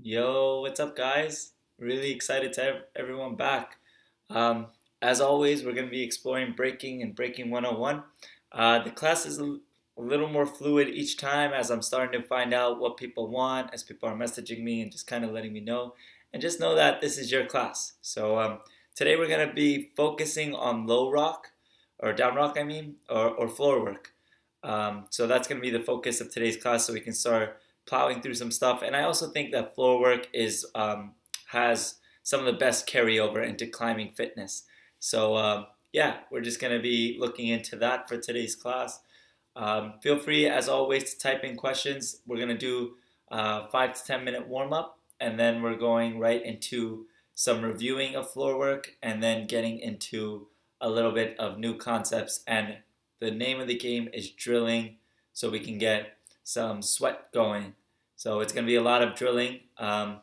Yo, what's up, guys? Really excited to have everyone back. Um, as always, we're going to be exploring breaking and breaking 101. The class is a little more fluid each time as I'm starting to find out what people want, as people are messaging me and just kind of letting me know. And just know that this is your class. So today we're going to be focusing on low rock, or down rock, or floor work. So that's going to be the focus of today's class so we can start plowing through some stuff. And I also think that floor work has some of the best carryover into climbing fitness. So yeah, we're just going to be looking into that for today's class. Feel free, as always, to type in questions. We're going to do a 5 to 10 minute warm up, and then we're going right into some reviewing of floor work, and then getting into a little bit of new concepts. And the name of the game is drilling, so we can get some sweat going. So it's going to be a lot of drilling. And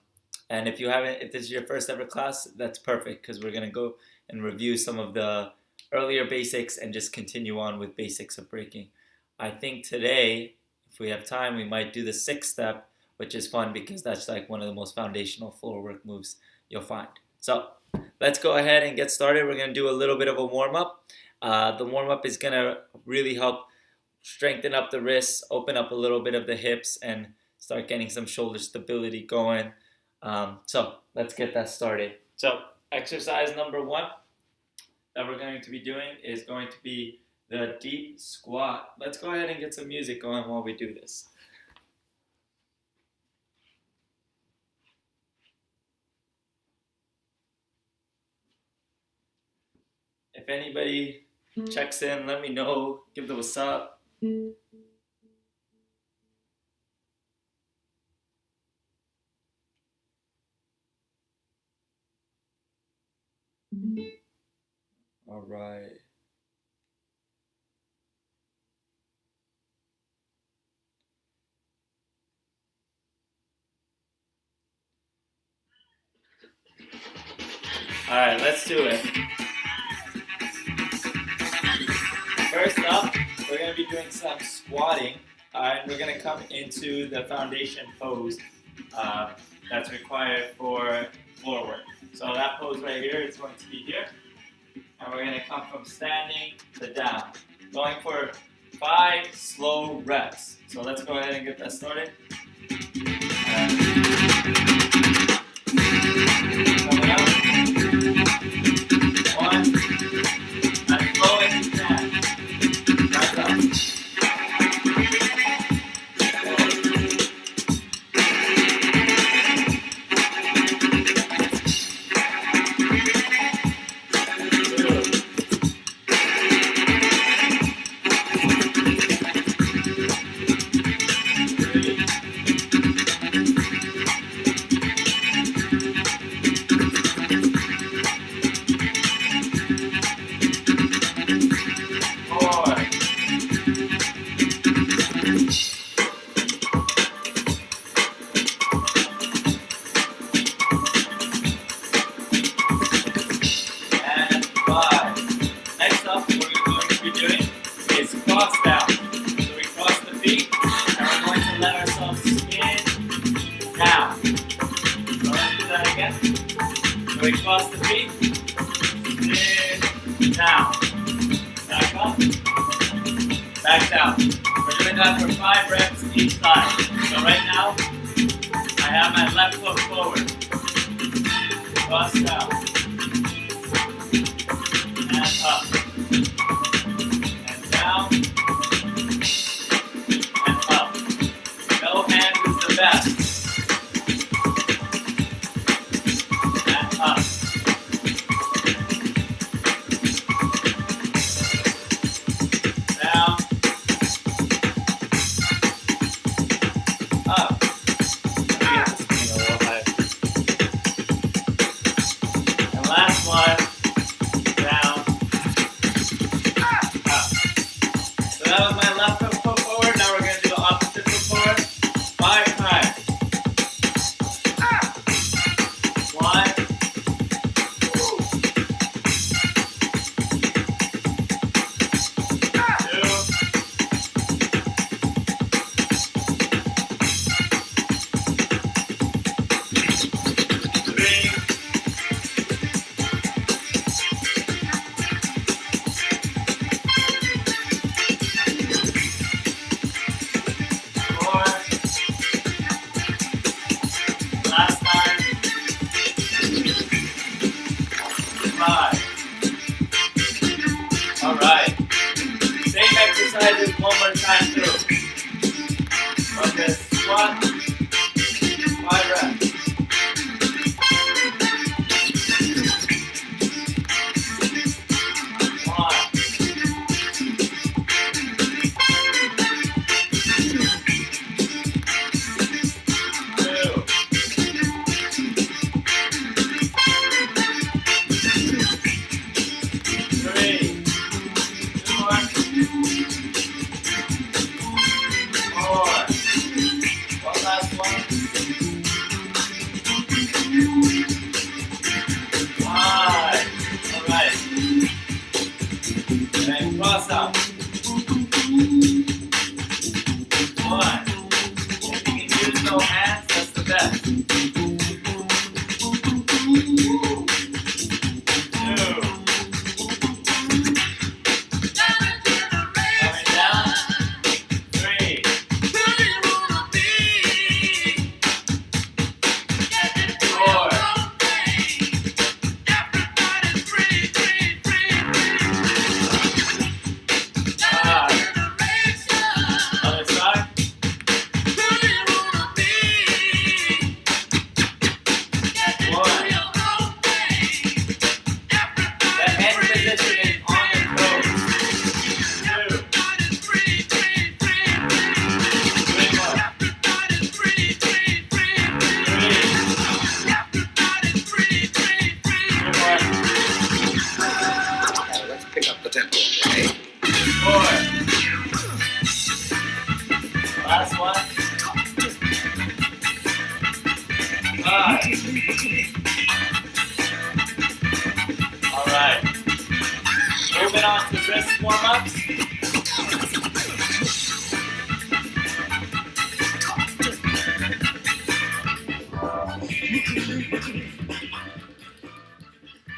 if this is your first ever class, that's perfect because we're going to go and review some of the earlier basics and just continue on with basics of breaking. I think today, if we have time, we might do the 6th step, which is fun because that's like one of the most foundational floor work moves you'll find. So let's go ahead and get started. We're going to do a little bit of a warm up. The warm up is going to really help strengthen up the wrists, open up a little bit of the hips, and start getting some shoulder stability going. So let's get that started. So exercise number 1 that we're going to be doing is going to be the deep squat. Let's go ahead and get some music going while we do this. If anybody checks in, let me know. Give the what's up. All right. All right, let's do it. First up, we're going to be doing some squatting, and we're going to come into the foundation pose that's required for floor work. So that pose right here is going to be here, and we're going to come from standing to down, going for 5 slow reps. So let's go ahead and get that started. Coming up. 1, as slow as you can. Back up. We cross the feet, spin, down, back up, back down. We're doing that for 5 reps each side. So right now, I have my left foot forward, cross down, and up, and down, and up. No hand is the best. Up. Down. Up. And last one. Down. one more time through. Okay, squat, 5 reps. 1, cross out. 1. If you can use no hands, that's the best. 2. Coming down. 3. 4. 5. Alright. Moving on to wrist warm-ups.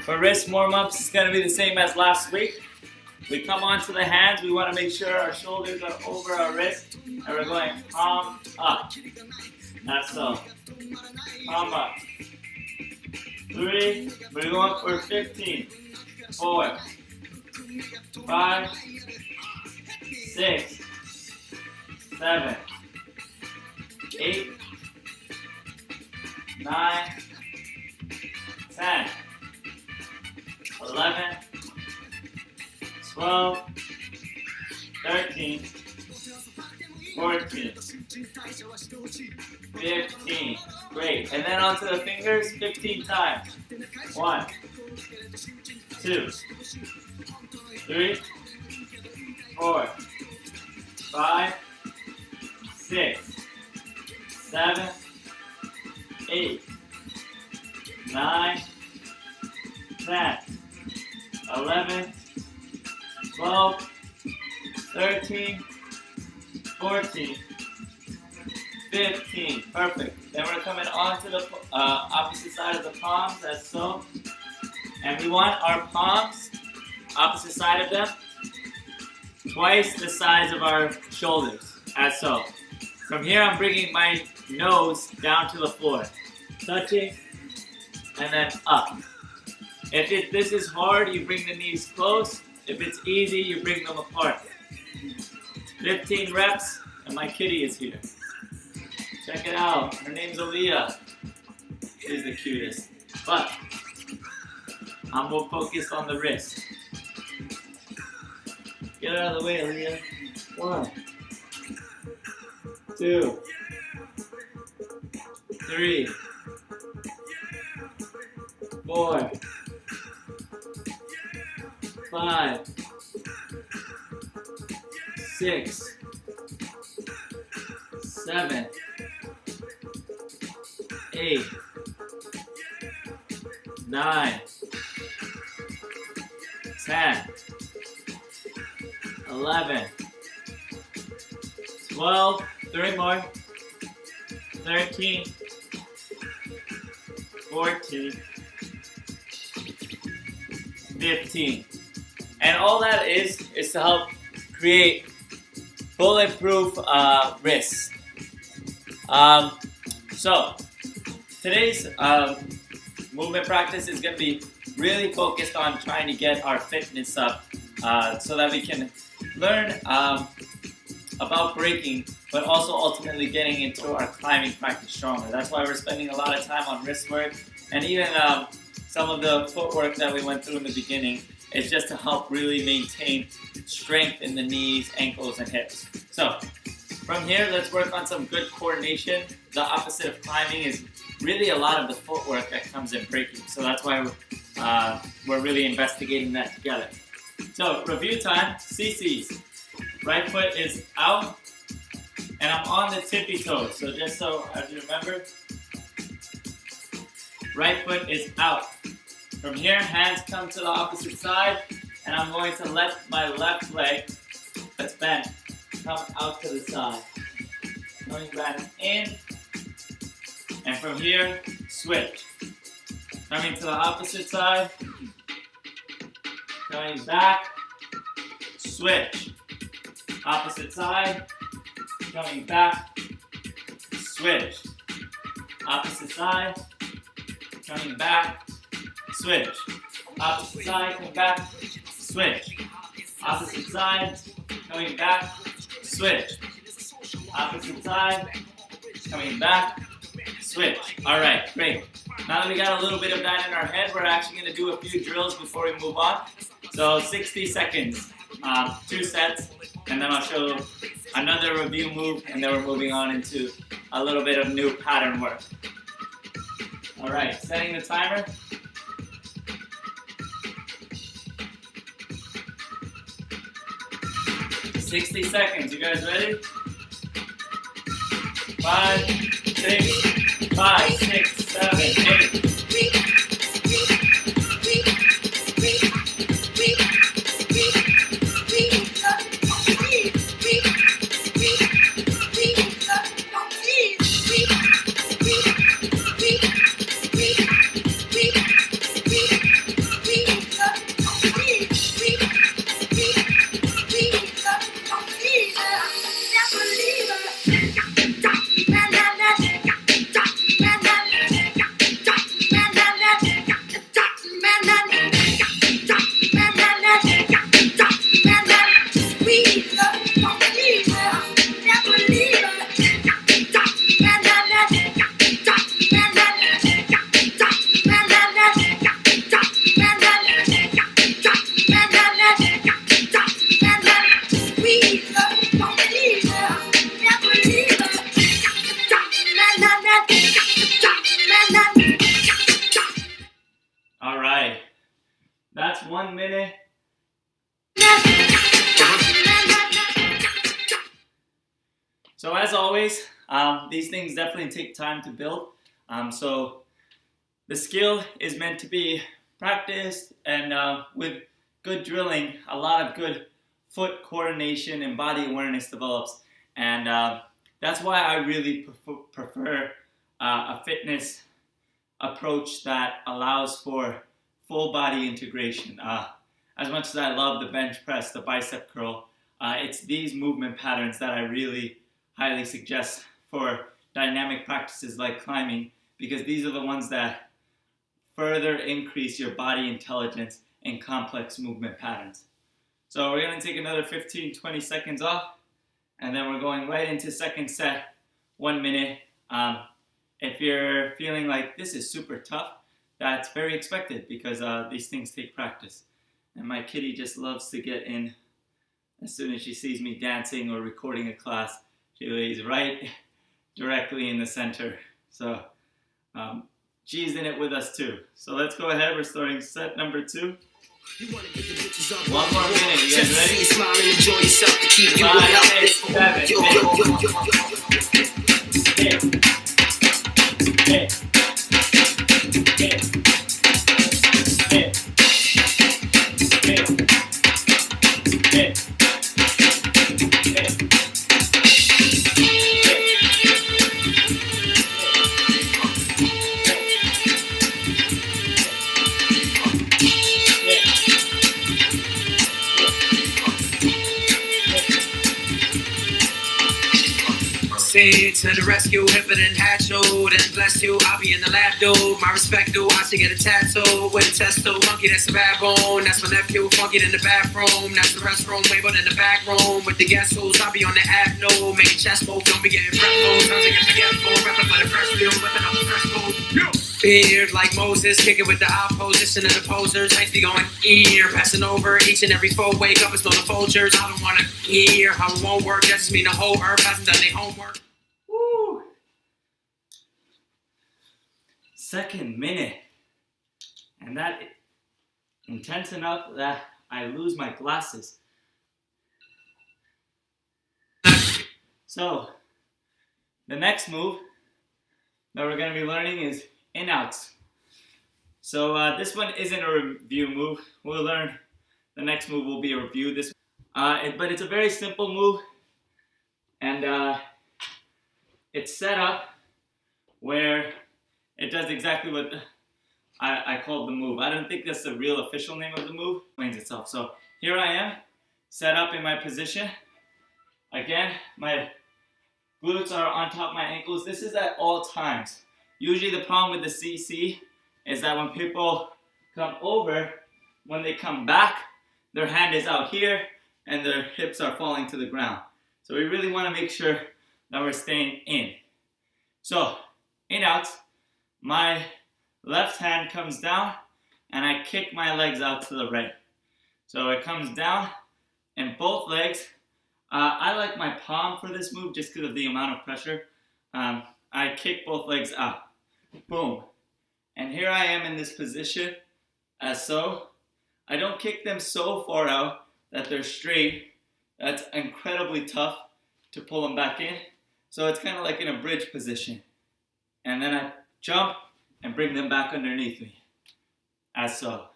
For wrist warm-ups, it's going to be the same as last week. We come onto the hands. We want to make sure our shoulders are over our wrist. And we're going palm up. That's so. Palm up. 3. We're going for 15. 4. 5. 6. 7. 8. 9. 10. 11. 12. 13. 14. 15. Great. And then onto the fingers 15 times. 1, 2, 3, 4, 5, 6, 7, 8, 9, 10, 11, 12, 13, 14, 15. Perfect. Then we're coming onto the opposite side of the palms, as so. And we want our palms, opposite side of them, twice the size of our shoulders, as so. From here, I'm bringing my nose down to the floor, touching, and then up. If this is hard, you bring the knees close. If it's easy, you bring them apart. 15 reps, and my kitty is here. Check it out. Her name's Aaliyah. She's the cutest. But I'm more focused on the wrist. Get out of the way, Aaliyah. 1, 2, 3, 4, 5, 6, 7, 8, 9, 10, 11, 12, 3 more, 13, 14, 15. And all that is to help create bulletproof wrists. So today's movement practice is going to be really focused on trying to get our fitness up so that we can learn about breaking, but also ultimately getting into our climbing practice stronger. That's why we're spending a lot of time on wrist work, and even some of the footwork that we went through in the beginning is just to help really maintain strength in the knees, ankles, and hips. So from here, let's work on some good coordination. The opposite of climbing is really a lot of the footwork that comes in breaking. So that's why we're really investigating that together. So review time, CCs. Right foot is out, and I'm on the tippy toes. So just so as you remember, right foot is out. From here, hands come to the opposite side, and I'm going to let my left leg that's bent come out to the side. Going back in, and from here, switch. Coming to the opposite side, coming back, switch. Opposite side, coming back, switch. Opposite side, coming back, switch. Opposite side, come back, switch. Opposite side, coming back, switch. Opposite side, coming back, switch. All right, great. Now that we got a little bit of that in our head, we're actually going to do a few drills before we move on. So 60 seconds, 2 sets, and then I'll show another review move, and then we're moving on into a little bit of new pattern work. All right, setting the timer. "60 seconds. You guys ready? 5, 6, 5, 6, 7, 8. All right, that's 1 minute. So as always, these things definitely take time to build. So the skill is meant to be practiced, and with good drilling, a lot of good foot coordination and body awareness develops. And that's why I really prefer a fitness approach that allows for full body integration. As much as I love the bench press, the bicep curl, it's these movement patterns that I really highly suggest for dynamic practices like climbing, because these are the ones that further increase your body intelligence in complex movement patterns. So we're going to take another 15-20 seconds off, and then we're going right into second set, 1 minute. If you're feeling like this is super tough, that's very expected, because these things take practice. And my kitty just loves to get in as soon as she sees me dancing or recording a class. She lays right directly in the center. So she's in it with us too. So let's go ahead. We're starting set number 2. 1 more minute. You guys ready? 5, 6, 7, 8. say to the rescue, if it didn't hatch you, then bless you. I'll be in the lab, dude. My respect, dude. I should get a tattoo with a testo. Monkey, that's a bad bone. That's my nephew. Funky in the bathroom. That's the restroom. Labeled in the back room with the guest hoes. I'll be on the app, no. Making chest move. Don't be getting fretful. Sounds like a forgetful. Repping for the fresh feel. Whipping up the fresh food. Beard like Moses, kicking with the opposition of the posers. Nice be going ear, passing over each and every foe. Wake up and smell the Folgers. I don't want to hear how it won't work. That just mean the whole earth hasn't done their homework. Woo! Second minute. And that intense enough that I lose my glasses. So, the next move that we're going to be learning is in-outs. So this one isn't a review move. We'll learn the next move will be a review. But it's a very simple move, and it's set up where it does exactly what I called the move. I don't think that's the real official name of the move. It explains itself. So here I am, set up in my position. Again, my glutes are on top of my ankles. This is at all times. Usually the problem with the CC is that when people come over, when they come back, their hand is out here and their hips are falling to the ground. So we really want to make sure that we're staying in. So, in outs, my left hand comes down and I kick my legs out to the right. So it comes down and both legs, I like my palm for this move just because of the amount of pressure. I kick both legs out. Boom. And here I am in this position as so. I don't kick them so far out that they're straight. That's incredibly tough to pull them back in. So it's kind of like in a bridge position. And then I jump and bring them back underneath me, as so.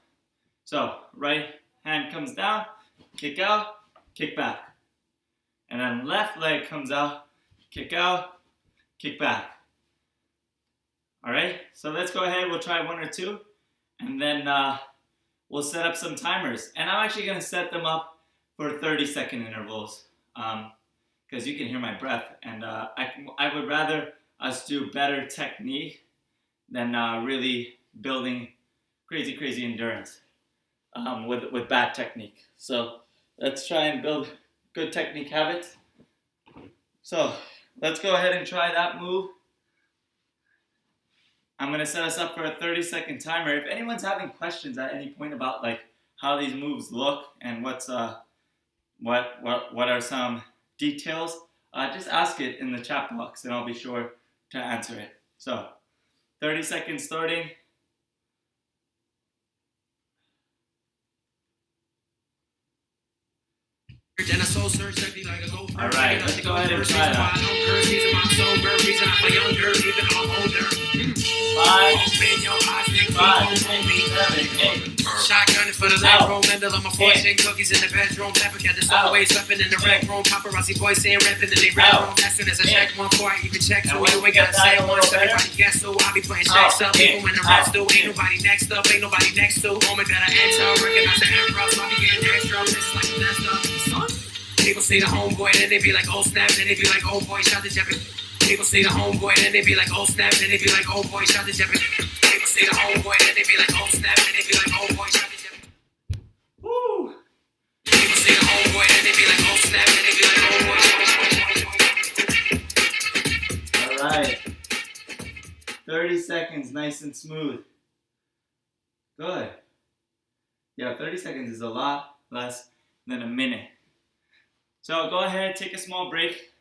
So right hand comes down, kick out, kick back. And then left leg comes out, kick back. All right, so let's go ahead, we'll try one or two, and then we'll set up some timers. And I'm actually gonna set them up for 30-second intervals, because you can hear my breath, and I would rather us do better technique than really building crazy endurance with bad technique. So let's try and build good technique habits. So let's go ahead and try that move. I'm going to set us up for a 30-second timer. If anyone's having questions at any point about like how these moves look and what are some details, just ask it in the chat box and I'll be sure to answer it. So 30 seconds starting. All right, let's go ahead and try that. 5, 6, 7, 8. Shotgun for the leg room, handle on my fortune, cookies in the bedroom, pepper cat that's always weapon in the red room, paparazzi boys saying rapping in the red room. As soon as I check one before I even check two, you ain't gotta say once, everybody guess who. I'll be playing checks up, even when the rest do. Ain't nobody next up, ain't nobody next to. Moment that I enter, recognize the emperor, so I be getting extra. This is like a nest up, son. People see the homeboy, then they be like, oh snap, then they be like, oh boy, shot the Jeppy. People see the homeboy, then they be like, oh snap, then they be like, oh boy, shot the Jeppy. People see the homeboy, then they be like, oh snap, then they be like, oh boy, shot the Jeppy. Woo! People see the homeboy, then they be like, oh snap, then they be like, oh boy. All right. 30 seconds, nice and smooth. Good. Yeah, 30 seconds is a lot less than a minute. So go ahead, take a small break,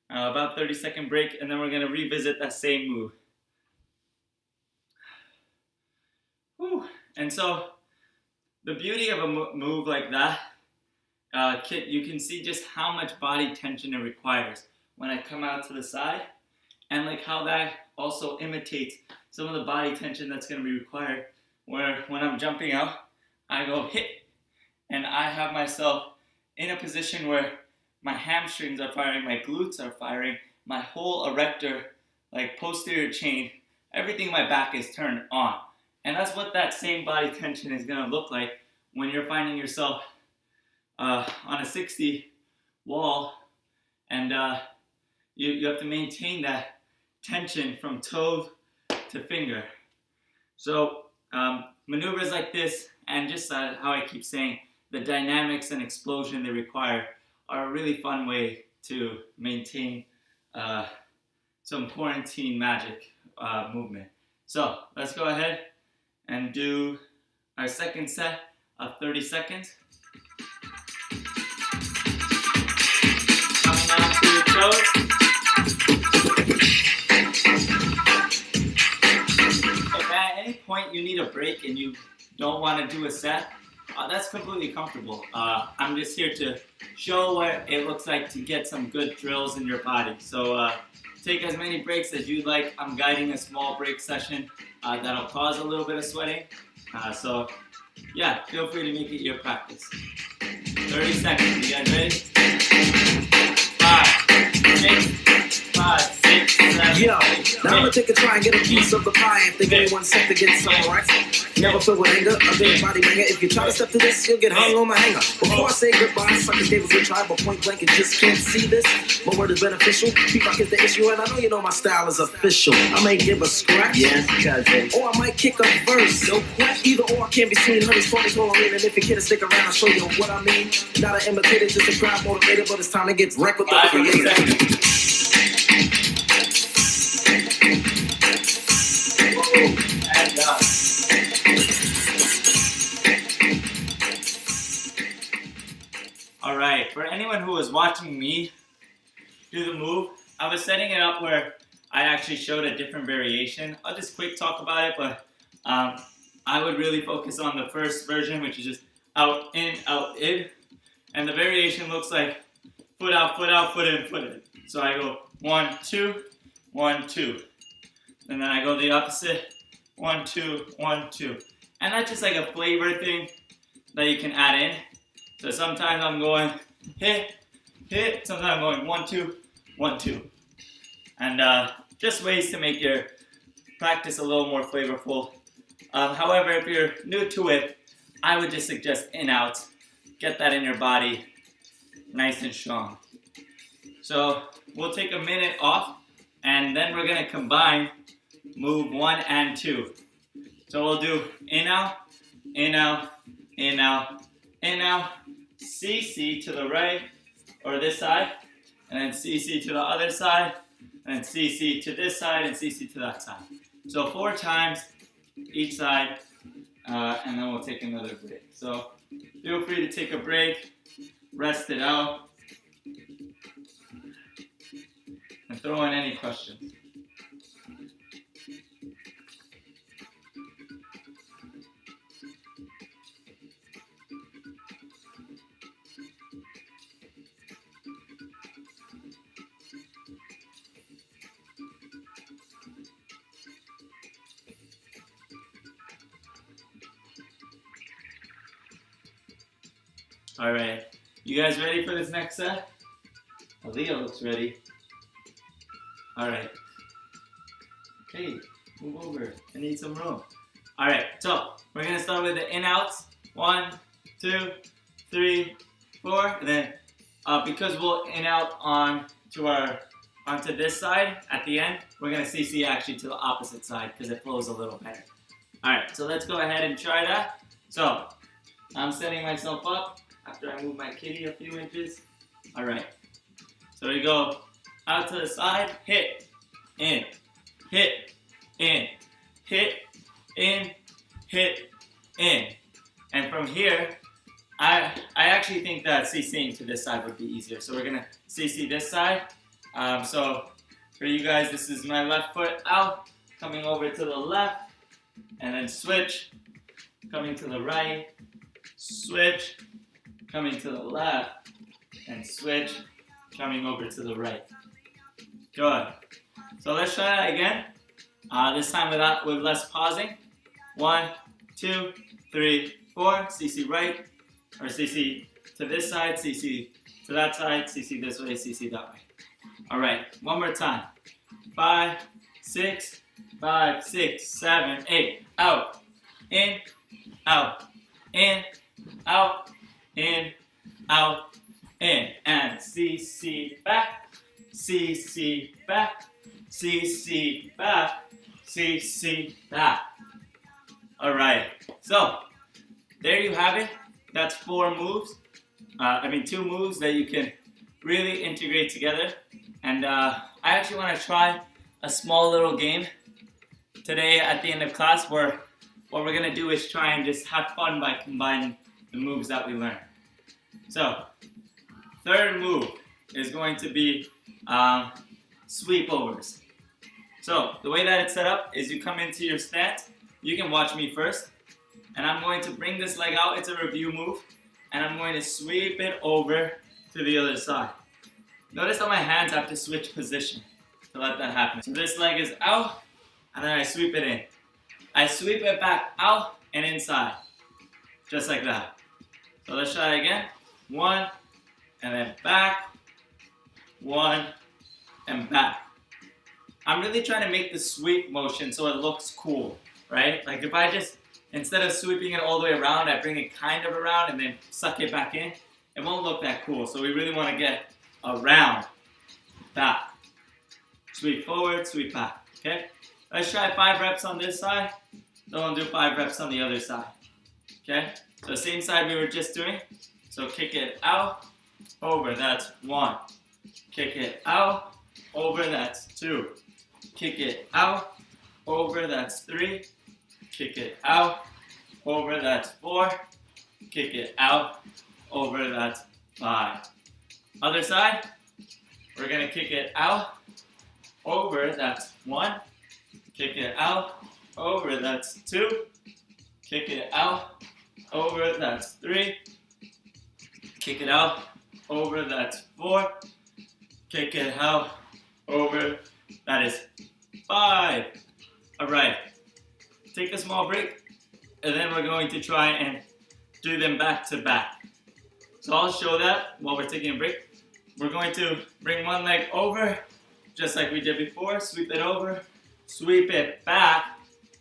about 30-second break, and then we're going to revisit that same move. Whew. And so the beauty of a move like that, you can see just how much body tension it requires when I come out to the side, and like how that also imitates some of the body tension that's going to be required, where when I'm jumping out, I go hit, and I have myself in a position where my hamstrings are firing, my glutes are firing, my whole erector, like posterior chain, everything in my back is turned on. And that's what that same body tension is going to look like when you're finding yourself on a 60 wall and you have to maintain that tension from toe to finger. So maneuvers like this, and just how I keep saying, the dynamics and explosion they require are a really fun way to maintain some quarantine magic movement. So let's go ahead and do our second set of 30 seconds. Coming on to your toes. If at any point you need a break and you don't want to do a set, that's completely comfortable. I'm just here to show what it looks like to get some good drills in your body. So take as many breaks as you'd like. I'm guiding a small break session that'll cause a little bit of sweating. So yeah, feel free to make it your practice. 30 seconds, you guys ready? 5, 6, 5, 6, 7, Yo, 8, now I'ma take a try and get a piece of the pie. If they give me 1 sec to get some right. Never filled with anger, a big body banger. If you try to step to this, you'll get hung on my hanger. Before I say goodbye, suckers gave a good try, but point blank, you just can't see this. My word is beneficial. Peacock is the issue, and I know you know my style is official. I may give a scratch, yes, cousin, or I might kick a verse. So either or can be seen. Honey's phone is all I mean, and if you can't stick around, I'll show you what I mean. Not an imitator, just a crowd motivator, but it's time to get wrecked with the creator. And done. Alright, for anyone who was watching me do the move, I was setting it up where I actually showed a different variation. I'll just quick talk about it, but I would really focus on the first version, which is just out, in, and the variation looks like foot out, foot in, foot in. So I go 1, 2, 1, 2. And then I go the opposite, 1, 2, 1, 2. And that's just like a flavor thing that you can add in. So sometimes I'm going hit, hit, sometimes I'm going 1, 2, 1, 2. And just ways to make your practice a little more flavorful. However, if you're new to it, I would just suggest in out. Get that in your body nice and strong. So we'll take a minute off, and then we're going to combine move 1 and 2. So we'll do in out, in out, in out, in out, CC to the right or this side, and then CC to the other side, and then CC to this side and CC to that side. So 4 times each side, and then we'll take another break. So feel free to take a break, rest it out, and throw in any questions. All right, you guys ready for this next set? Aaliyah looks ready. All right. Okay, move over. I need some room. All right, so we're gonna start with the in-outs. 1, 2, 3, 4, and then because we'll in-out onto this side at the end, we're gonna CC actually to the opposite side because it flows a little better. All right, so let's go ahead and try that. So I'm setting myself up after I move my kitty a few inches. All right, so we go out to the side, hit, in, hit, in, hit, in, hit, in. And from here, I actually think that CCing to this side would be easier. So we're gonna CC this side. So for you guys, this is my left foot out, coming over to the left, and then switch, coming to the right, switch, coming to the left, and switch, coming over to the right. Good. So let's try that again. This time with less pausing. 1, 2, 3, 4. CC right, or CC to this side, CC to that side, CC this way, CC that way. All right, one more time. 5, 6, 5, 6, 7, 8. Out, in, out, in, out, in, out, in. And CC back, CC, back, CC, back, CC, back. All right, so there you have it. That's 4 moves. 2 moves that you can really integrate together. And I actually want to try a small little game today at the end of class where what we're going to do is try and just have fun by combining the moves that we learned. So, third move is going to be sweep overs. So, the way that it's set up is you come into your stance. You can watch me first. And I'm going to bring this leg out. It's a review move. And I'm going to sweep it over to the other side. Notice how my hands have to switch position to let that happen. So this leg is out, and then I sweep it in. I sweep it back out and inside. Just like that. So let's try it again. 1, and then back. 1, and back. I'm really trying to make the sweep motion so it looks cool, right? Like if I just, instead of sweeping it all the way around, I bring it kind of around and then suck it back in. It won't look that cool. So we really want to get around, back. Sweep forward, sweep back. Okay? Let's try 5 reps on this side. Then we'll do 5 reps on the other side. Okay? So same side we were just doing. So kick it out, over, that's 1. Kick it out, over, that's 2. Kick it out, over, that's 3. Kick it out, over, that's 4. Kick it out, over, that's 5. Other side, we're going to kick it out, over, that's 1. Kick it out, over, that's 2. Kick it out, over, that's 3. Kick it out, over, that's 4. Kick it out, over, that is 5. All right, take a small break, and then we're going to try and do them back to back. So I'll show that while we're taking a break. We're going to bring one leg over, just like we did before, sweep it over, sweep it back,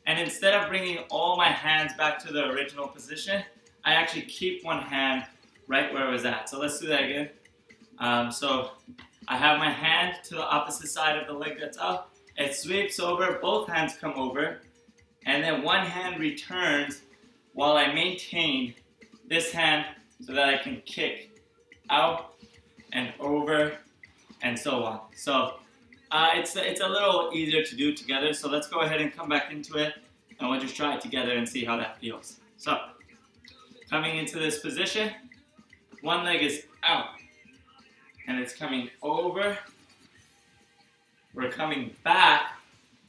and instead of bringing all my hands back to the original position, I actually keep one hand right where it was at. So let's do that again. So I have my hand to the opposite side of the leg that's out. It sweeps over, both hands come over, and then one hand returns while I maintain this hand so that I can kick out and over and so on. So it's a little easier to do together. So let's go ahead and come back into it, and we'll just try it together and see how that feels. So coming into this position, one leg is out and it's coming over. We're coming back,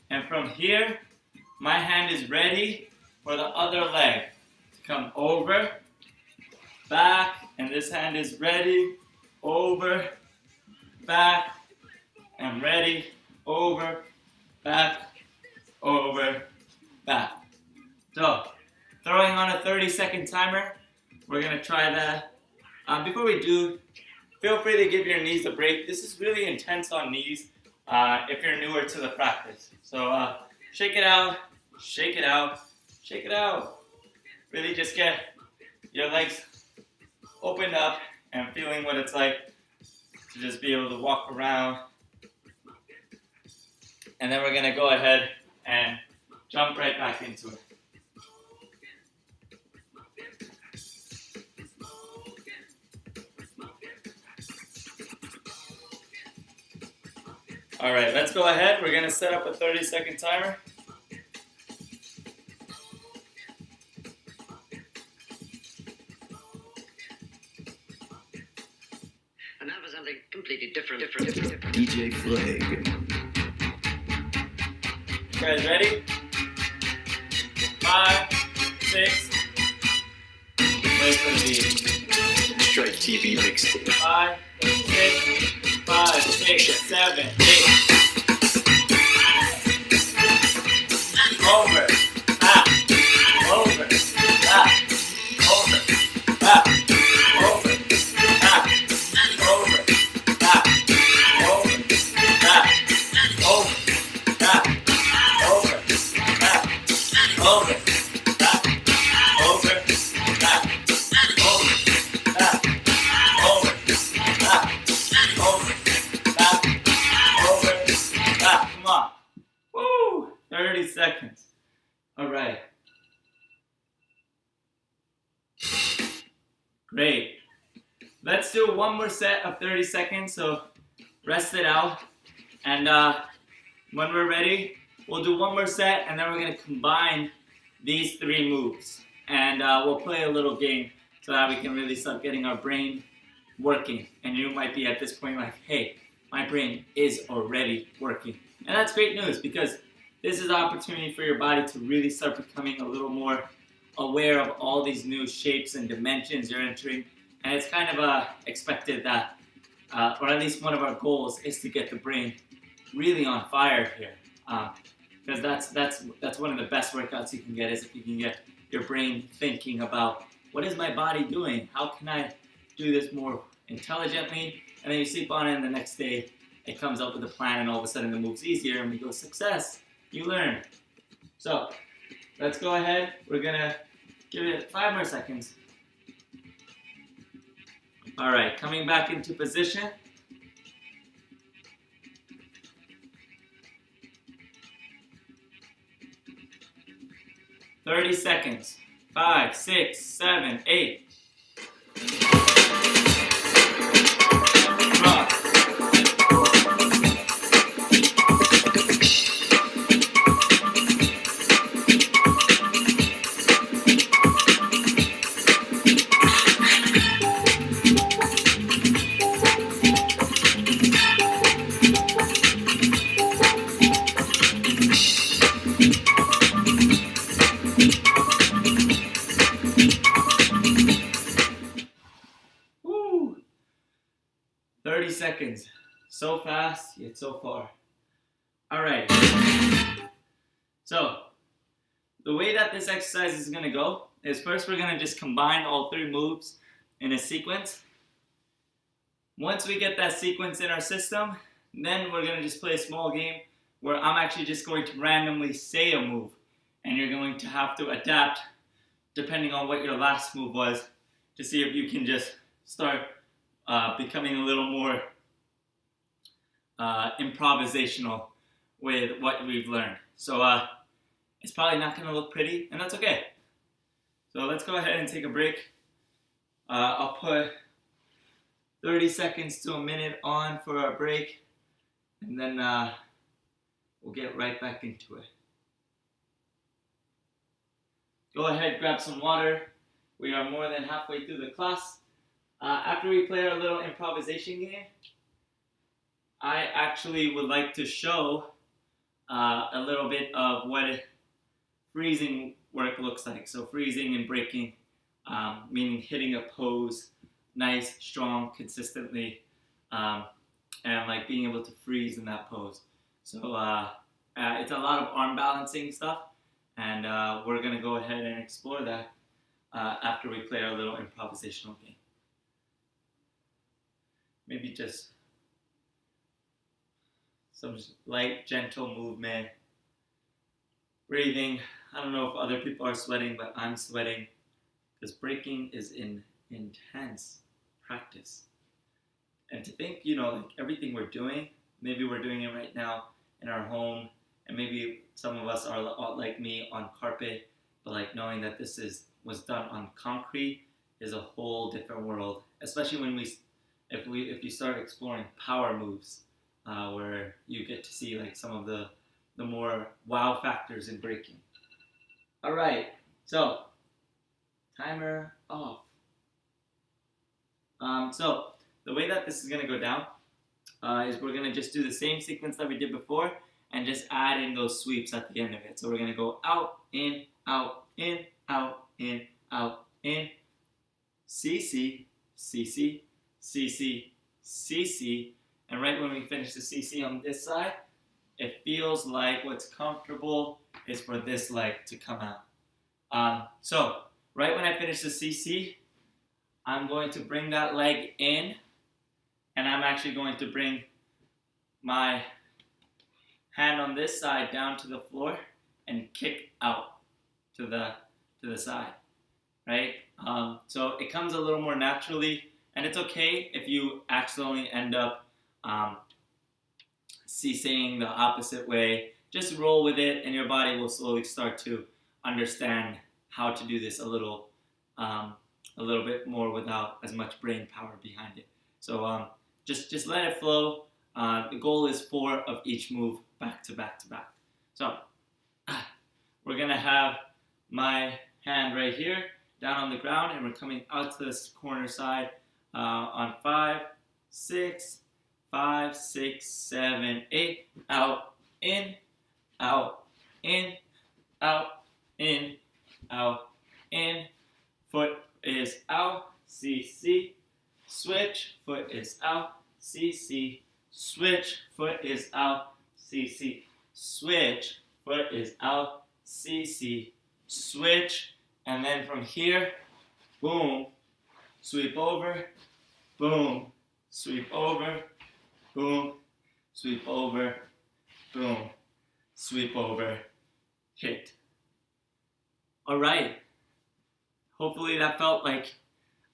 and from here, my hand is ready for the other leg to come over, back, and this hand is ready, over, back, and ready, over, back, over, back. So, throwing on a 30-second timer, we're going to try that. Before we do, feel free to give your knees a break. This is really intense on knees if you're newer to the practice. So, shake it out, shake it out, shake it out. Really just get your legs opened up and feeling what it's like to just be able to walk around. And then we're going to go ahead and jump right back into it. All right, let's go ahead. We're going to set up a 30-second timer. And now for something completely different. DJ Flag. You guys ready? 5, 6. Wait for the beat. Strike TV mixtape. 5, 6, 5, 6, 7, 8. Over, back, over, back, over, back, over, back, over, back, over, back, over, back, over, back, over, back, over, back, over, back, over, back, over, back, Great. Let's do one more set of 30 seconds, so rest it out. And when we're ready, we'll do one more set, and then we're going to combine these 3 moves. And we'll play a little game so that we can really start getting our brain working. And you might be at this point like, hey, my brain is already working. And that's great news, because this is an opportunity for your body to really start becoming a little more aware of all these new shapes and dimensions you're entering. And it's kind of expected that, or at least one of our goals, is to get the brain really on fire here. Because that's one of the best workouts you can get, is if you can get your brain thinking about, what is my body doing? How can I do this more intelligently? And then you sleep on it, and the next day it comes up with a plan, and all of a sudden the move's easier, and we go, success, you learn. So let's go ahead. We're gonna give it 5 more seconds. All right, coming back into position. "30 seconds. 5, 6, 7, 8. Rock. Woo! 30 seconds. So fast, yet so far. All right. So, the way that this exercise is going to go is, first we're going to just combine all 3 moves in a sequence. Once we get that sequence in our system, then we're going to just play a small game where I'm actually just going to randomly say a move, and you're going to have to adapt depending on what your last move was, to see if you can just start becoming a little more improvisational with what we've learned. So it's probably not going to look pretty, and that's okay. So let's go ahead and take a break. I'll put 30 seconds to a minute on for our break, and then we'll get right back into it. Go ahead, grab some water. We are more than halfway through the class. After we play our little improvisation game, I actually would like to show a little bit of what freezing work looks like. So freezing and breaking, meaning hitting a pose nice, strong, consistently, and like being able to freeze in that pose. So it's a lot of arm balancing stuff, and we're going to go ahead and explore that after we play our little improvisational game. Maybe just some light, gentle movement, breathing. I don't know if other people are sweating, but I'm sweating because breaking is an intense practice. And to think, like everything we're doing, maybe we're doing it right now in our home, and maybe some of us are like me on carpet, but like knowing that this was done on concrete is a whole different world. Especially when if you start exploring power moves, where you get to see like some of the more wow factors in breaking. All right, so timer off. So the way that this is going to go down is we're going to just do the same sequence that we did before, and just add in those sweeps at the end of it. So we're going to go out, in, out, in, out, in, out, in, CC, CC, CC, CC, and right when we finish the CC on this side, it feels like what's comfortable is for this leg to come out. So right when I finish the CC, I'm going to bring that leg in, and I'm actually going to bring my hand on this side down to the floor and kick out to the side, right? So it comes a little more naturally, and it's okay if you accidentally end up CCing the opposite way. Just roll with it, and your body will slowly start to understand how to do this a little a little bit more without as much brain power behind it. So just let it flow. The goal is 4 of each move back to back to back. So we're gonna have my hand right here down on the ground, and we're coming out to this corner side on 5, 6, 5, 6, 7, 8. Out, in, out, in, out, in, out, in. Foot is out, CC. Switch. Foot is out, CC. Switch. Foot is out, CC. Switch. Foot is out, CC. Switch. And then from here, boom, sweep over, boom, sweep over, boom, sweep over, boom, sweep over, hit. All right. Hopefully that felt like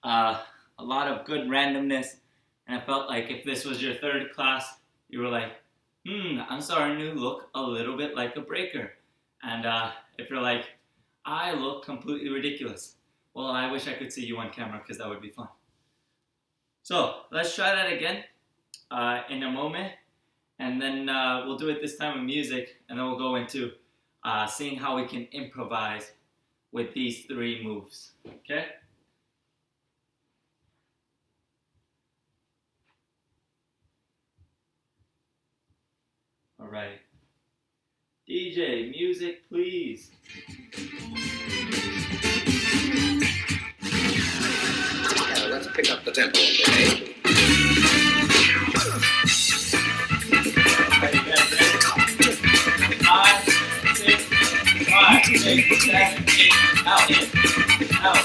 a lot of good randomness, and I felt like if this was your third class, you were like, I'm starting to look a little bit like a breaker. And if you're like, I look completely ridiculous, well, I wish I could see you on camera because that would be fun. So let's try that again in a moment, and then we'll do it this time with music, and then we'll go into seeing how we can improvise with these 3 moves, okay? All right. DJ, music, please. Let's pick up the tempo, okay? Ready, guys, ready? 5, 6, 5, 6, 7, 8. Out, in, out,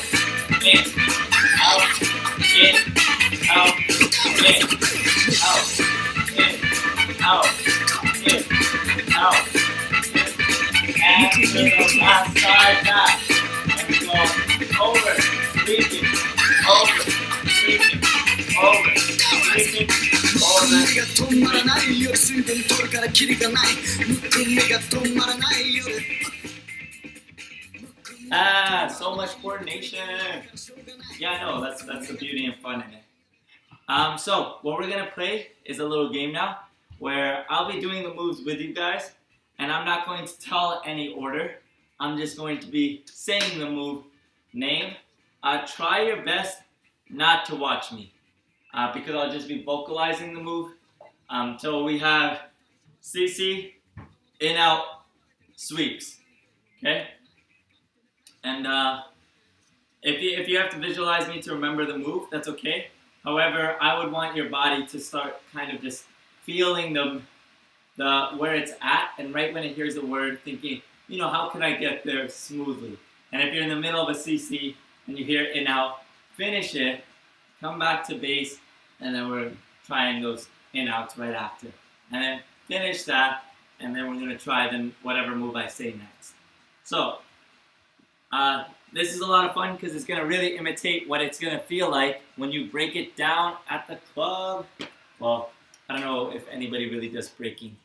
in, out, in, out, in, out, in, out, in, out, in. And to the last side back. And we go over, sweeping, over, sweeping, over, sweeping, over, so much coordination. Yeah, I know, that's the beauty and fun in it. So what we're gonna play is a little game now where I'll be doing the moves with you guys, and I'm not going to tell any order. I'm just going to be saying the move name. Try your best not to watch me because I'll just be vocalizing the move. So we have CC, in, out, sweeps, okay? And if you have to visualize me to remember the move, that's okay. However, I would want your body to start kind of just feeling the where it's at, and right when it hears the word, thinking, how can I get there smoothly? And if you're in the middle of a CC and you hear in, out, finish it, come back to base, and then we're trying those in, outs right after. And then finish that, and then we're gonna try whatever move I say next. So, this is a lot of fun because it's gonna really imitate what it's gonna feel like when you break it down at the club. Well, I don't know if anybody really does breaking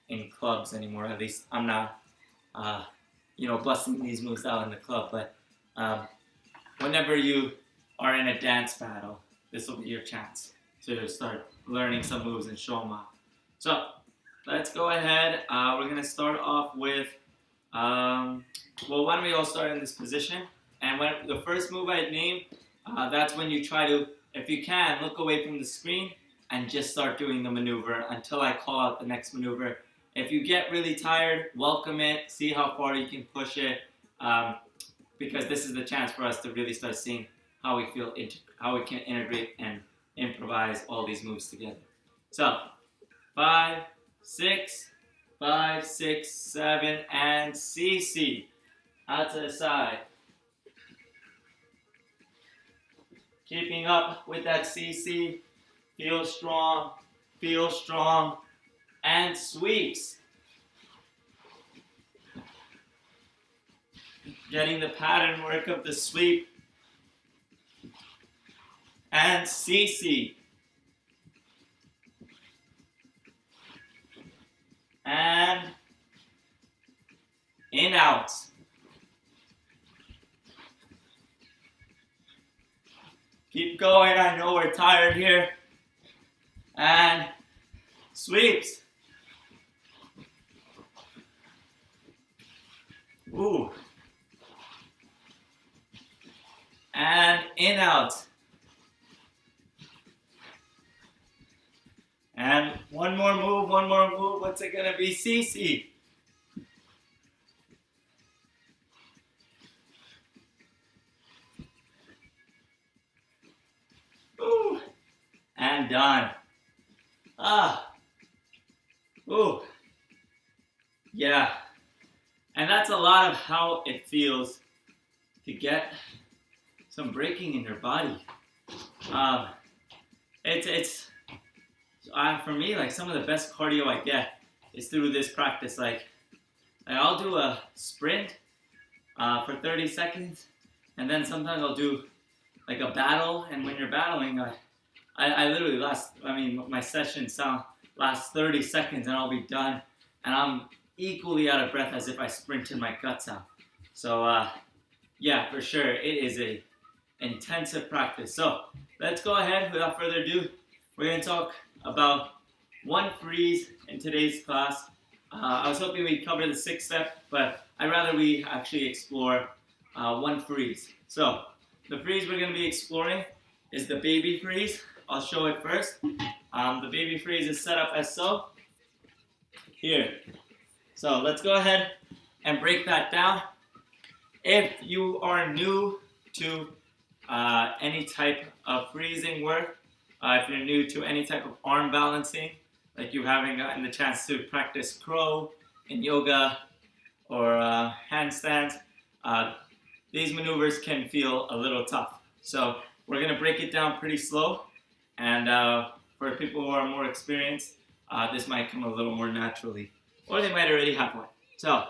in clubs anymore. At least I'm not, busting these moves out in the club. But whenever you are in a dance battle, this will be your chance to start learning some moves and show them off. So let's go ahead. We're gonna start off with, why don't we all start in this position? And when the first move I name, that's when you try to, if you can, look away from the screen and just start doing the maneuver until I call out the next maneuver. If you get really tired, welcome it, see how far you can push it, because this is the chance for us to really start seeing how we can integrate and improvise all these moves together. So, 5, 6, 5, 6, 7, and CC. Out to the side. Keeping up with that CC. Feel strong, and sweeps. Getting the pattern work of the sweep. And CC. And in, out. going. I know we're tired here. And sweeps. Ooh. And in out. And one more move. What's it gonna be? CC. Ooh. And done. Ooh. Yeah. And that's a lot of how it feels to get some breaking in your body. For me, like, some of the best cardio I get is through this practice. Like I'll do a sprint for 30 seconds, and then sometimes I'll do like a battle. And when you're battling, I literally my sessions last 30 seconds, and I'll be done, and I'm equally out of breath as if I sprinted my guts out. So yeah, for sure, it is a intensive practice. So let's go ahead. Without further ado, we're going to talk about one freeze in today's class. I was hoping we'd cover the 6th step, but I'd rather we actually explore one freeze. So the freeze we're going to be exploring is the baby freeze. I'll show it first. The baby freeze is set up as so. Here. So let's go ahead and break that down. If you are new to any type of freezing work, if you're new to any type of arm balancing, like you haven't gotten the chance to practice crow in yoga or handstands, these maneuvers can feel a little tough. So we're going to break it down pretty slow, and for people who are more experienced, this might come a little more naturally, or they might already have one. So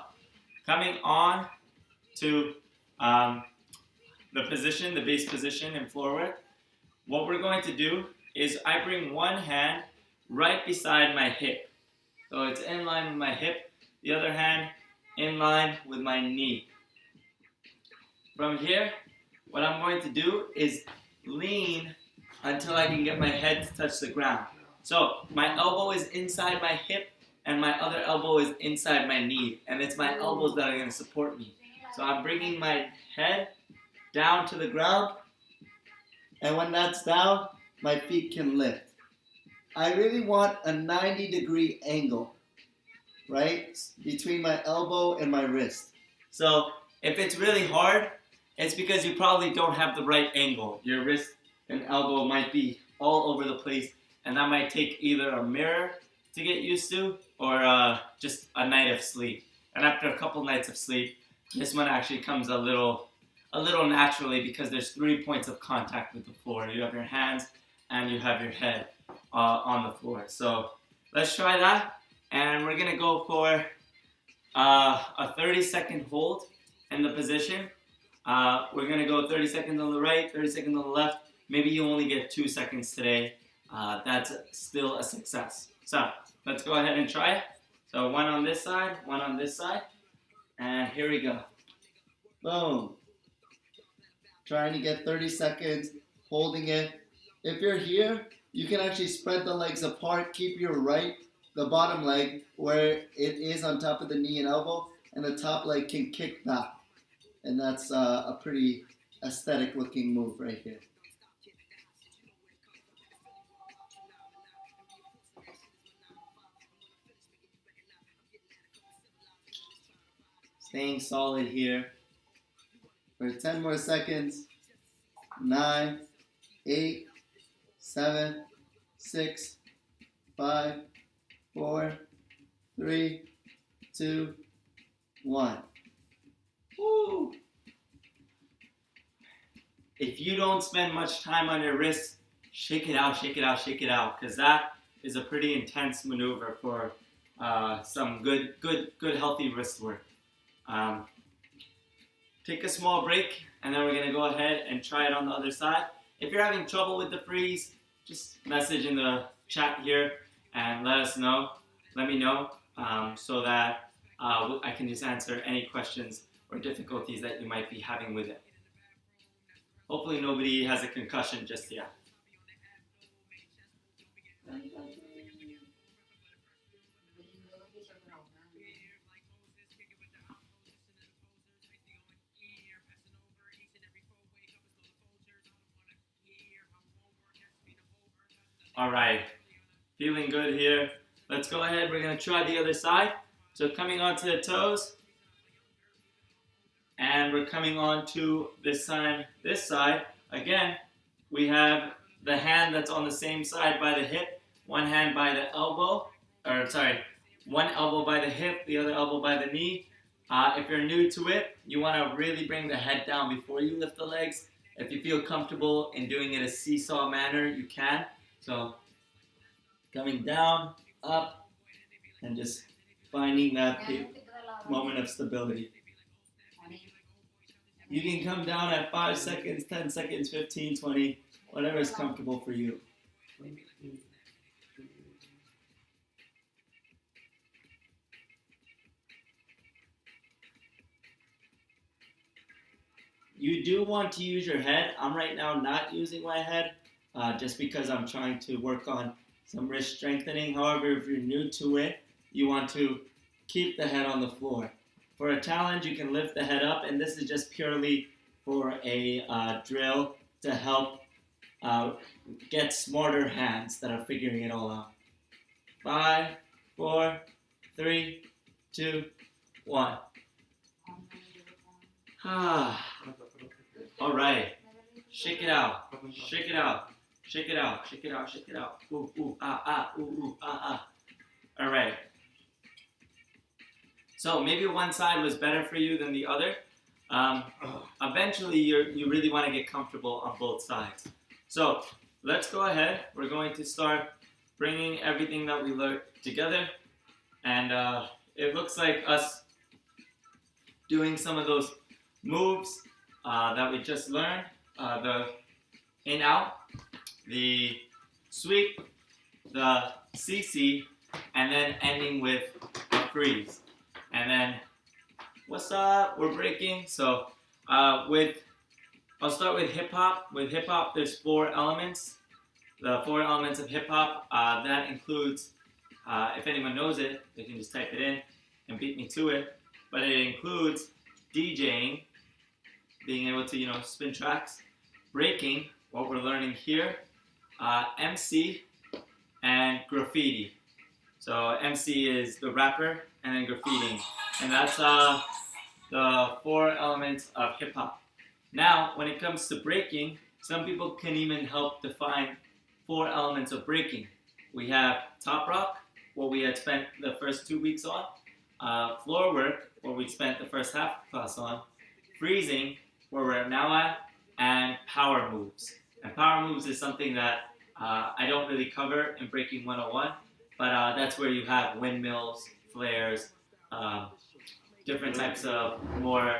coming on to the position, the base position in floor work, what we're going to do is I bring one hand right beside my hip. So it's in line with my hip, the other hand in line with my knee. From here, what I'm going to do is lean until I can get my head to touch the ground. So my elbow is inside my hip, and my other elbow is inside my knee, and it's my elbows that are going to support me. So I'm bringing my head down to the ground, and when that's down, my feet can lift. I really want a 90-degree angle, right, between my elbow and my wrist. So if it's really hard, it's because you probably don't have the right angle. Your wrist and elbow might be all over the place, and that might take either a mirror to get used to or just a night of sleep. And after a couple nights of sleep, this one actually comes a little naturally, because there's 3 points of contact with the floor. You have your hands and you have your head on the floor. So let's try that, and we're gonna go for a 30-second hold in the position. We're gonna go 30 seconds on the right, 30 seconds on the left. Maybe you only get 2 seconds today. That's still a success. So let's go ahead and try it. So one on this side, and here we go. Boom. Trying to get 30 seconds, holding it. If you're here, you can actually spread the legs apart. Keep your the bottom leg where it is on top of the knee and elbow, and the top leg can kick back. And that's a pretty aesthetic looking move right here. Staying solid here for 10 more seconds. 9, 8, 7, 6, 5, 4, 3, 2, 1. Woo! If you don't spend much time on your wrists, shake it out, because that is a pretty intense maneuver for some good healthy wrist work. Take a small break, and then we're going to go ahead and try it on the other side. If you're having trouble with the freeze, just message in the chat here and let me know, so that I can just answer any questions or difficulties that you might be having with it. hopefully nobody has a concussion just yet. All right, feeling good here. Let's go ahead. We're going to try the other side. So coming onto the toes. And we're coming on to this side. Again, we have the hand that's on the same side by the hip. One hand by the elbow. One elbow by the hip, the other elbow by the knee. If you're new to it, you want to really bring the head down before you lift the legs. If you feel comfortable in doing it a seesaw manner, you can. So coming down, up, and just finding that moment of stability. You can come down at 5 seconds, 10 seconds, 15, 20, whatever is comfortable for you. You do want to use your head. I'm right now not using my head just because I'm trying to work on some wrist strengthening. However, if you're new to it, you want to keep the head on the floor. For a challenge, you can lift the head up, and this is just purely for a drill to help get smarter hands that are figuring it all out. 5, 4, 3, 2, 1. All right. Shake it out. Shake it out. Shake it out. Shake it out. Shake it out. Ooh, ooh, ah, ah, ooh, ooh, ah, ah. All right. So maybe one side was better for you than the other. Eventually, you really want to get comfortable on both sides. So let's go ahead. We're going to start bringing everything that we learned together. And it looks like us doing some of those moves that we just learned. The in-out, the sweep, the CC, and then ending with a freeze. And then, what's up? We're breaking. So I'll start with hip hop. With hip hop, there's 4 elements. The 4 elements of hip hop, that includes, if anyone knows it, they can just type it in and beat me to it. But it includes DJing, being able to, spin tracks, breaking, what we're learning here, MC, and graffiti. So MC is the rapper, and then graffiti. And that's the 4 elements of hip hop. Now, when it comes to breaking, some people can even help define 4 elements of breaking. We have top rock, what we had spent the first 2 weeks on, floor work, what we spent the first half of the class on, freezing, where we're now at, and power moves. And power moves is something that I don't really cover in Breaking 101, but that's where you have windmills, flares, different types of more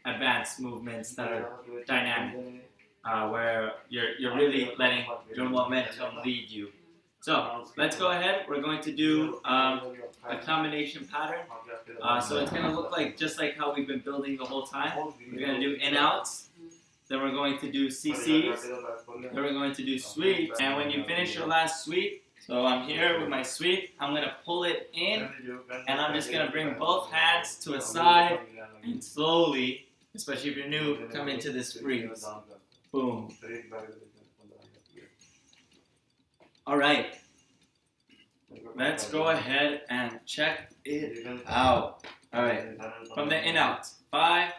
advanced movements that are dynamic, where you're really letting your momentum lead you. So let's go ahead. We're going to do a combination pattern. So it's going to look like just like how we've been building the whole time. We're going to do in-outs. Then we're going to do CCs. Then we're going to do sweeps. And when you finish your last sweep, so I'm here with my sweep, I'm going to pull it in. And I'm just going to bring both hands to a side and slowly, especially if you're new, come into this freeze. Boom. All right. Let's go ahead and check it out. All right. From the in-outs. 5,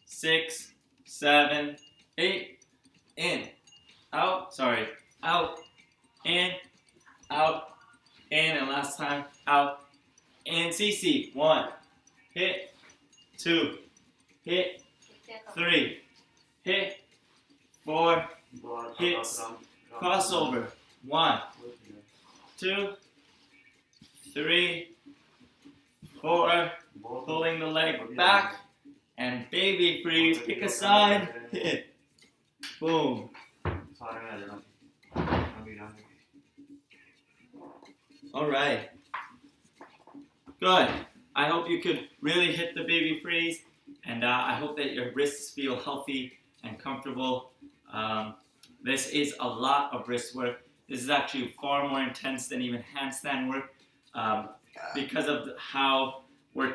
6, 7, 8. In. Out. Sorry. Out. In. Out. In. And last time. Out. In. CC. 1. Hit. 2. Hit. 3. Hit. 4. Hits. Crossover. 1, 2, 3, 4, pulling the leg back, and baby freeze, pick a side, hit, boom. All right, good. I hope you could really hit the baby freeze, and I hope that your wrists feel healthy and comfortable. This is a lot of wrist work. This is actually far more intense than even handstand work because of how we're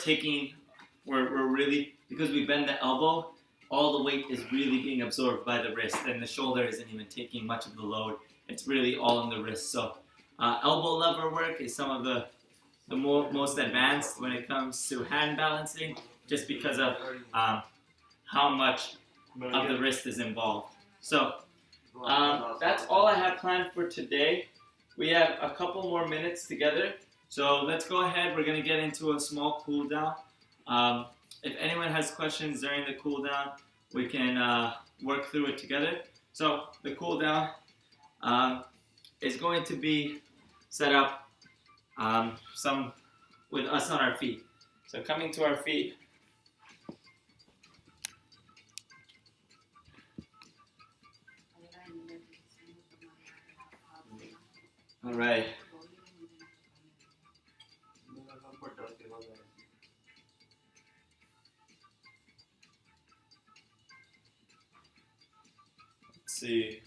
really, because we bend the elbow, all the weight is really being absorbed by the wrist, and the shoulder isn't even taking much of the load. It's really all in the wrist. So elbow lever work is some of the most advanced when it comes to hand balancing, just because of how much of the wrist is involved. So that's all I have planned for today. We have a couple more minutes together, so let's go ahead. We're going to get into a small cool down. If anyone has questions during the cool down, we can work through it together. So the cool down is going to be set up some with us on our feet. So coming to our feet. All right. Let's see.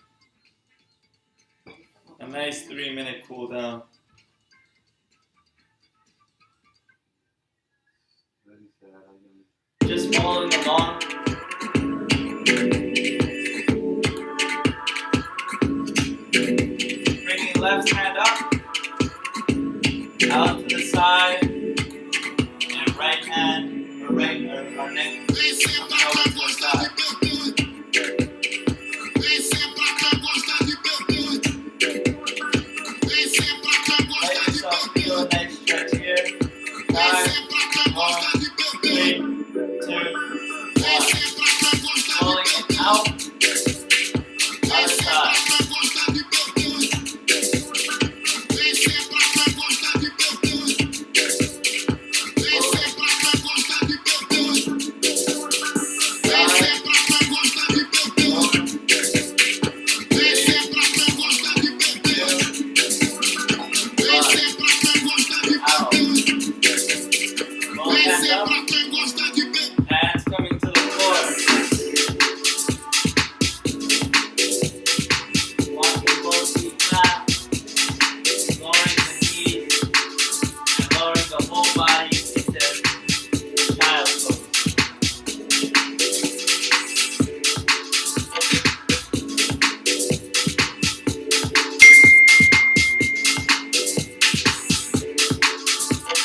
A nice 3-minute cool down. Just following along. Bringing left hand up, out to the side, and right hand, or our neck, coming over to the side. Let yourself feel a nice stretch here. 5, 4, 3, 2, 1. Pulling it out, other side. Hands coming to the floor. Walking both feet flat, lowering the knees, and lowering the whole body into child's pose.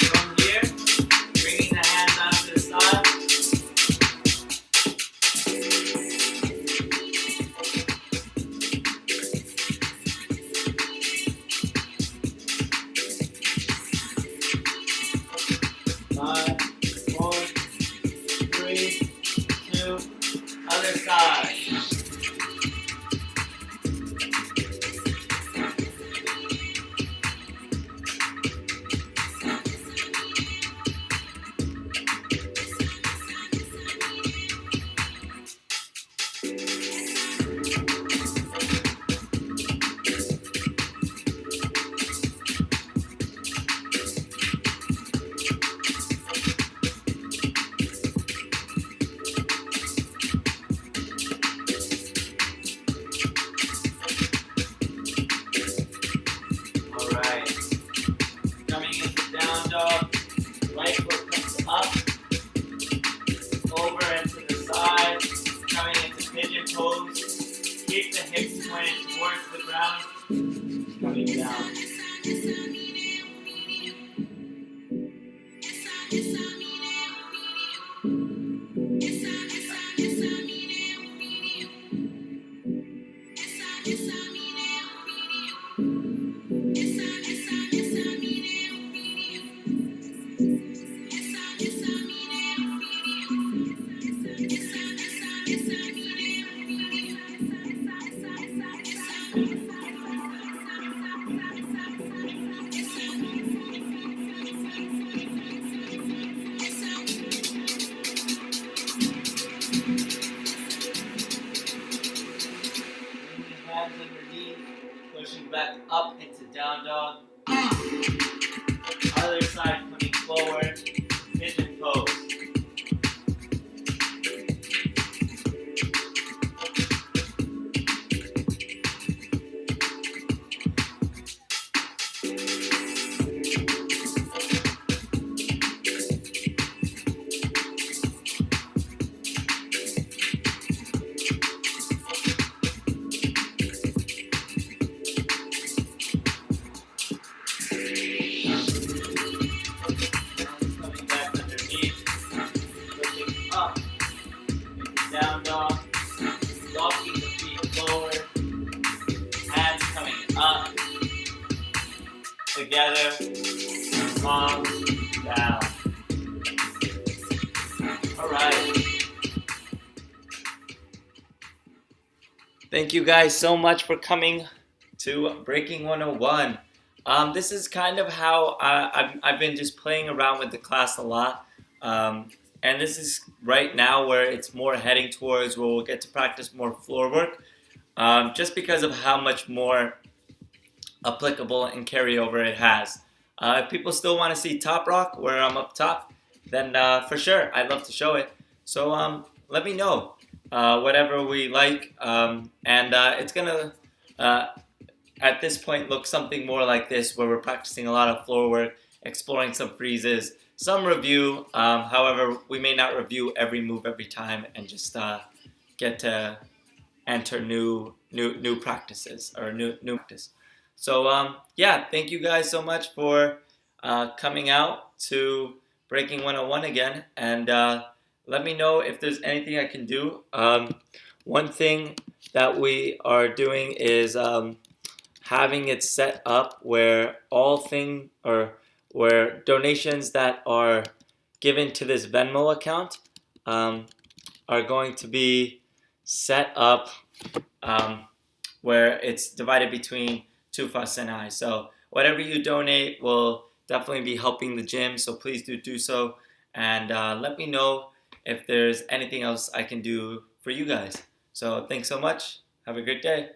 From here, bringing the hands out to the side. Five, 4, 3, 2, other side. Alright. Coming into down dog. Right foot comes up. Over and to the side. Coming into pigeon pose. Keep the hips pointed towards the ground. Coming down. Hands underneath, pushing back up into down dog. Other side coming forward, pigeon pose. palms down. All right. Thank you guys so much for coming to Breaking 101. This is kind of how I've been just playing around with the class a lot. And this is right now where it's more heading towards where we'll get to practice more floor work. Just because of how much more applicable and carryover it has. If people still want to see top rock where I'm up top, then for sure I'd love to show it. So let me know whatever we like, and it's gonna at this point look something more like this, where we're practicing a lot of floor work, exploring some freezes, some review. However, we may not review every move every time, and just get to enter new practices or new practice. So yeah, thank you guys so much for coming out to Breaking 101 again, and let me know if there's anything I can do. One thing that we are doing is having it set up where where donations that are given to this Venmo account are going to be set up where it's divided between Tufas and I. So whatever you donate will definitely be helping the gym, so please do so. And let me know if there's anything else I can do for you guys. So thanks so much. Have a great day.